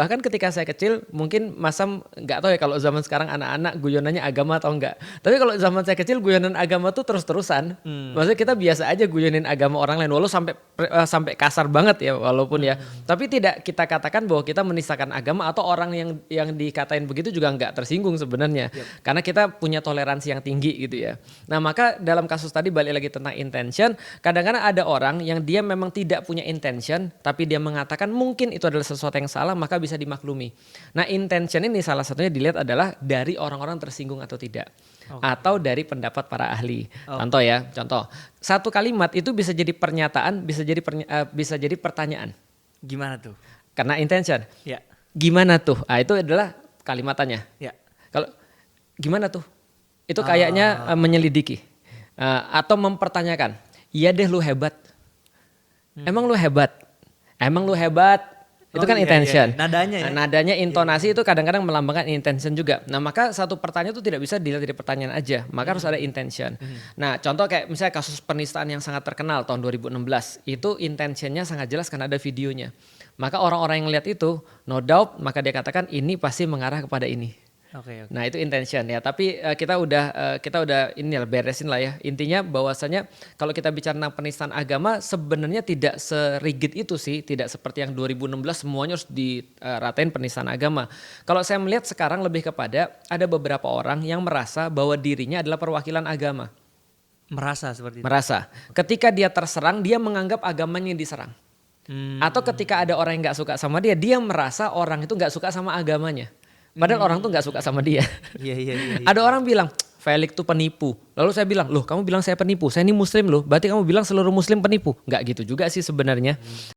Bahkan ketika saya kecil, mungkin Mas Sam nggak tahu ya kalau zaman sekarang anak-anak guyonannya agama atau enggak. Tapi kalau zaman saya kecil guyonan agama tuh terus-terusan. Maksudnya kita biasa aja guyonin agama orang lain, walau sampai kasar banget ya walaupun ya. Tapi tidak kita katakan bahwa kita menistakan agama atau orang yang dikatain begitu juga nggak tersinggung sebenarnya. Karena kita punya toleransi yang tinggi gitu ya. Nah maka dalam kasus tadi balik lagi tentang intention, kadang-kadang ada orang yang dia memang tidak punya intention, tapi dia mengatakan mungkin itu adalah sesuatu yang salah, maka bisa dimaklumi. Nah intention ini salah satunya dilihat adalah dari orang-orang tersinggung atau tidak. Atau dari pendapat para ahli. Contoh, satu kalimat itu bisa jadi pernyataan, bisa jadi pertanyaan. Gimana tuh? Karena intention. Ya. Gimana tuh? Itu adalah kalimatannya. Ya. Kalau gimana tuh? Itu kayaknya menyelidiki. Atau mempertanyakan. Iya deh lu hebat. Emang lu hebat? Emang lu hebat? Itu kan intention. Nadanya ya. Nadanya, intonasi itu kadang-kadang melambangkan intention juga. Nah maka satu pertanyaan itu tidak bisa dilihat dari pertanyaan aja. Maka harus ada intention. Nah contoh kayak misalnya kasus penistaan yang sangat terkenal tahun 2016. Itu intentionnya sangat jelas karena ada videonya. Maka orang-orang yang lihat itu no doubt maka dia katakan ini pasti mengarah kepada ini. Oke. Nah itu intention ya, tapi kita udah ini lah beresin lah ya. Intinya bahwasanya kalau kita bicara tentang penistaan agama sebenarnya tidak serigid itu sih, tidak seperti yang 2016 semuanya harus diratain penistaan agama. Kalau saya melihat sekarang lebih kepada ada beberapa orang yang merasa bahwa dirinya adalah perwakilan agama. Merasa seperti itu. Merasa. Ketika dia terserang, dia menganggap agamanya yang diserang. Atau ketika ada orang yang nggak suka sama dia, dia merasa orang itu nggak suka sama agamanya. Padahal orang tuh nggak suka sama dia. Iya. Ada orang bilang Felix tuh penipu. Lalu saya bilang, loh kamu bilang saya penipu, saya ini muslim loh. Berarti kamu bilang seluruh muslim penipu? Nggak gitu juga sih sebenarnya.